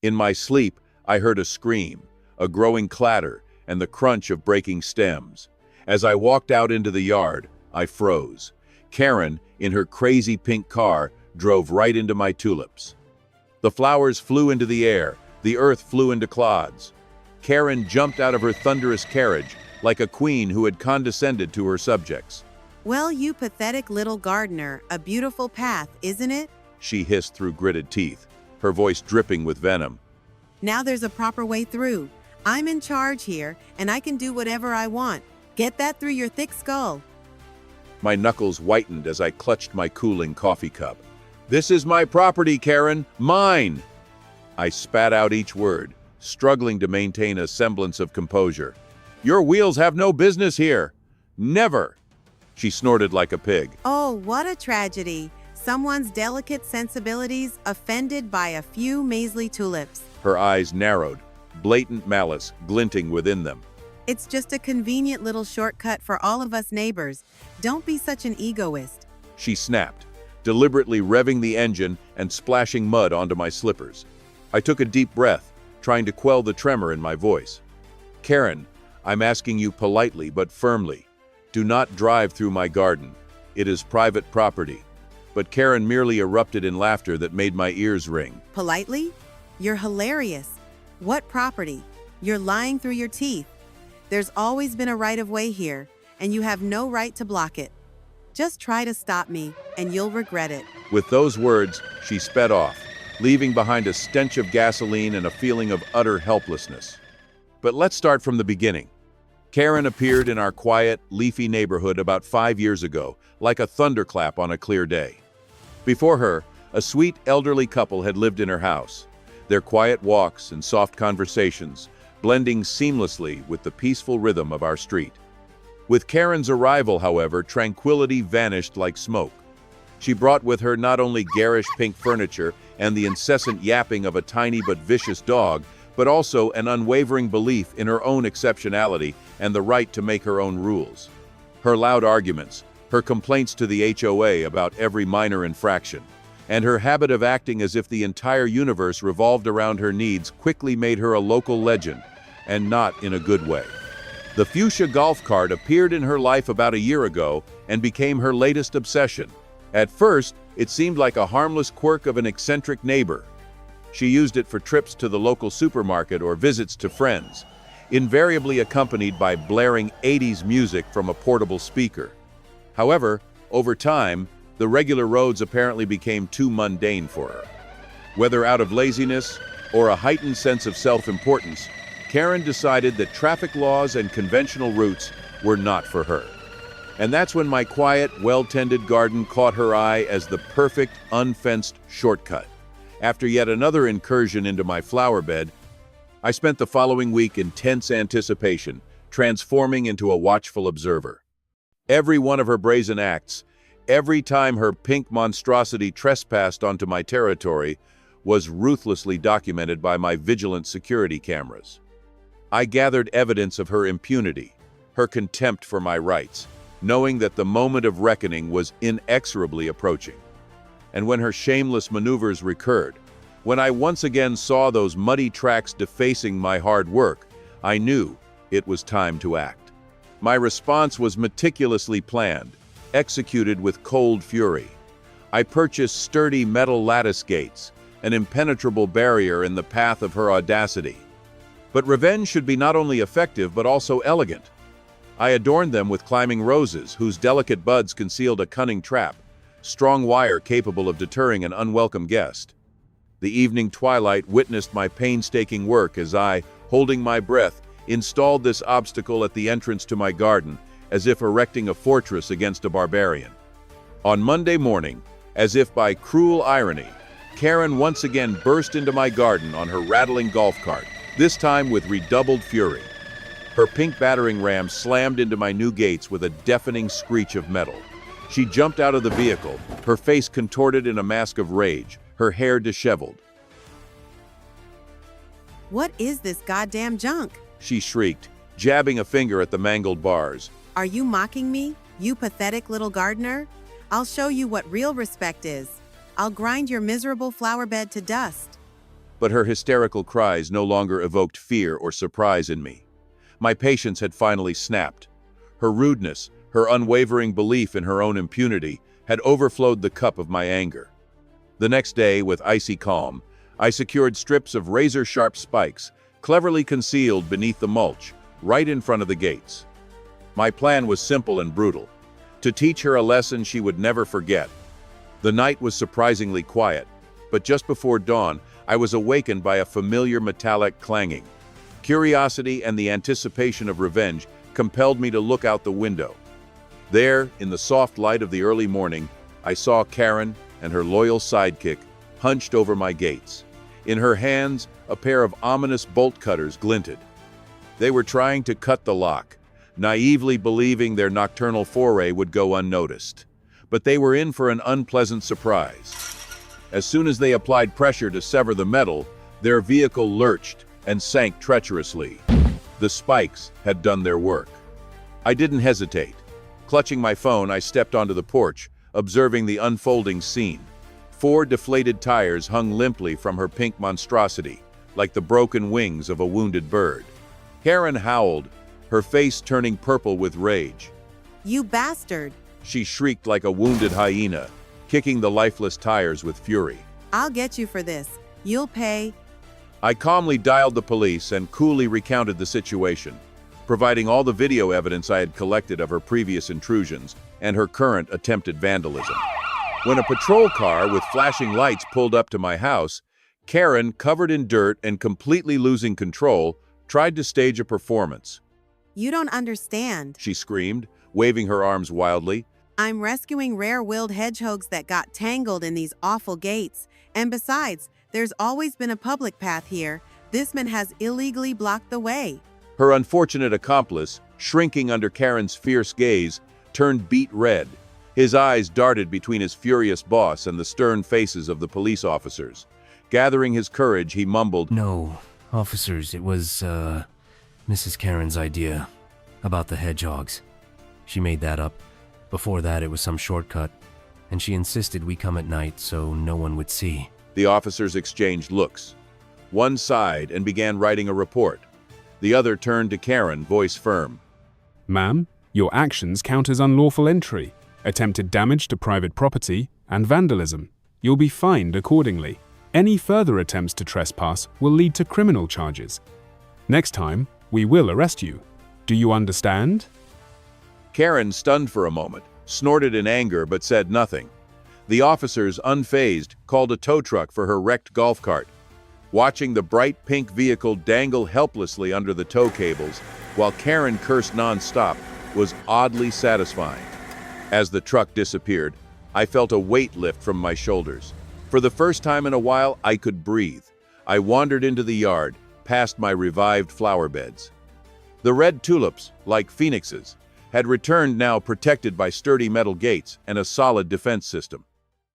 In my sleep, I heard a scream, a growing clatter, and the crunch of breaking stems. As I walked out into the yard, I froze. Karen, in her crazy pink car, drove right into my tulips. The flowers flew into the air, the earth flew into clods. Karen jumped out of her thunderous carriage like a queen who had condescended to her subjects. "Well, you pathetic little gardener, a beautiful path, isn't it?" She hissed through gritted teeth, her voice dripping with venom. "Now there's a proper way through. I'm in charge here, and I can do whatever I want. Get that through your thick skull." My knuckles whitened as I clutched my cooling coffee cup. "This is my property, Karen, mine!" I spat out each word, struggling to maintain a semblance of composure. "Your wheels have no business here. Never!" She snorted like a pig. Oh, what a tragedy. Someone's delicate sensibilities offended by a few measly tulips. Her eyes narrowed, blatant malice glinting within them. It's just a convenient little shortcut for all of us neighbors. Don't be such an egoist. She snapped, deliberately revving the engine and splashing mud onto my slippers. I took a deep breath, trying to quell the tremor in my voice. "Karen, I'm asking you politely but firmly. Do not drive through my garden. It is private property." But Karen merely erupted in laughter that made my ears ring. Politely? You're hilarious. What property? You're lying through your teeth. There's always been a right-of-way here, and you have no right to block it. Just try to stop me, and you'll regret it. With those words, she sped off, leaving behind a stench of gasoline and a feeling of utter helplessness. But let's start from the beginning. Karen appeared in our quiet, leafy neighborhood about 5 years ago, like a thunderclap on a clear day. Before her, a sweet elderly couple had lived in her house, their quiet walks and soft conversations blending seamlessly with the peaceful rhythm of our street. With Karen's arrival, however, tranquility vanished like smoke. She brought with her not only garish pink furniture and the incessant yapping of a tiny but vicious dog, but also an unwavering belief in her own exceptionality and the right to make her own rules. Her loud arguments, her complaints to the HOA about every minor infraction, and her habit of acting as if the entire universe revolved around her needs quickly made her a local legend, and not in a good way. The fuchsia golf cart appeared in her life about a year ago and became her latest obsession. At first, it seemed like a harmless quirk of an eccentric neighbor. She used it for trips to the local supermarket or visits to friends, invariably accompanied by blaring 80s music from a portable speaker. However, over time, the regular roads apparently became too mundane for her. Whether out of laziness or a heightened sense of self-importance, Karen decided that traffic laws and conventional routes were not for her. And that's when my quiet, well-tended garden caught her eye as the perfect, unfenced shortcut. After yet another incursion into my flower bed, I spent the following week in tense anticipation, transforming into a watchful observer. Every one of her brazen acts, every time her pink monstrosity trespassed onto my territory, was ruthlessly documented by my vigilant security cameras. I gathered evidence of her impunity, her contempt for my rights, knowing that the moment of reckoning was inexorably approaching. And when her shameless maneuvers recurred, when I once again saw those muddy tracks defacing my hard work, I knew it was time to act. My response was meticulously planned, executed with cold fury. I purchased sturdy metal lattice gates, an impenetrable barrier in the path of her audacity. But revenge should be not only effective but also elegant. I adorned them with climbing roses whose delicate buds concealed a cunning trap, strong wire capable of deterring an unwelcome guest. The evening twilight witnessed my painstaking work as I, holding my breath, installed this obstacle at the entrance to my garden, as if erecting a fortress against a barbarian. On Monday morning, as if by cruel irony, Karen once again burst into my garden on her rattling golf cart, this time with redoubled fury. Her pink battering ram slammed into my new gates with a deafening screech of metal. She jumped out of the vehicle, her face contorted in a mask of rage, her hair disheveled. "What is this goddamn junk?" she shrieked, jabbing a finger at the mangled bars. "Are you mocking me, you pathetic little gardener? I'll show you what real respect is. I'll grind your miserable flower bed to dust." but her hysterical cries no longer evoked fear or surprise in me. My patience had finally snapped. Her rudeness, her unwavering belief in her own impunity, had overflowed the cup of my anger. The next day, with icy calm, I secured strips of razor-sharp spikes, cleverly concealed beneath the mulch, right in front of the gates. My plan was simple and brutal: to teach her a lesson she would never forget. The night was surprisingly quiet, but just before dawn, I was awakened by a familiar metallic clanging. Curiosity and the anticipation of revenge compelled me to look out the window. There, in the soft light of the early morning, I saw Karen and her loyal sidekick hunched over my gates. In her hands, a pair of ominous bolt cutters glinted. They were trying to cut the lock, naively believing their nocturnal foray would go unnoticed. But they were in for an unpleasant surprise. As soon as they applied pressure to sever the metal, their vehicle lurched and sank treacherously. The spikes had done their work. I didn't hesitate. Clutching my phone, I stepped onto the porch, observing the unfolding scene. 4 deflated tires hung limply from her pink monstrosity, like the broken wings of a wounded bird. Karen howled, her face turning purple with rage. You bastard! She shrieked like a wounded hyena, kicking the lifeless tires with fury. I'll get you for this. You'll pay. I calmly dialed the police and coolly recounted the situation, providing all the video evidence I had collected of her previous intrusions and her current attempted vandalism. When a patrol car with flashing lights pulled up to my house, Karen, covered in dirt and completely losing control, tried to stage a performance. You don't understand, She screamed, waving her arms wildly. I'm rescuing rare-willed hedgehogs that got tangled in these awful gates. And besides, there's always been a public path here. This man has illegally blocked the way. Her unfortunate accomplice, shrinking under Karen's fierce gaze, turned beet red. His eyes darted between his furious boss and the stern faces of the police officers. Gathering his courage, he mumbled, No, officers, it was, Mrs. Karen's idea about the hedgehogs. She made that up. Before that, it was some shortcut, and she insisted we come at night so no one would see. The officers exchanged looks. One sighed and began writing a report. The other turned to Karen, voice firm. Ma'am, your actions count as unlawful entry, attempted damage to private property, and vandalism. You'll be fined accordingly. Any further attempts to trespass will lead to criminal charges. Next time, we will arrest you. Do you understand? Karen, stunned for a moment, snorted in anger but said nothing. The officers, unfazed, called a tow truck for her wrecked golf cart. Watching the bright pink vehicle dangle helplessly under the tow cables while Karen cursed non-stop was oddly satisfying. As the truck disappeared, I felt a weight lift from my shoulders. For the first time in a while, I could breathe. I wandered into the yard, past my revived flower beds. The red tulips, like phoenixes, had returned, now protected by sturdy metal gates and a solid defense system.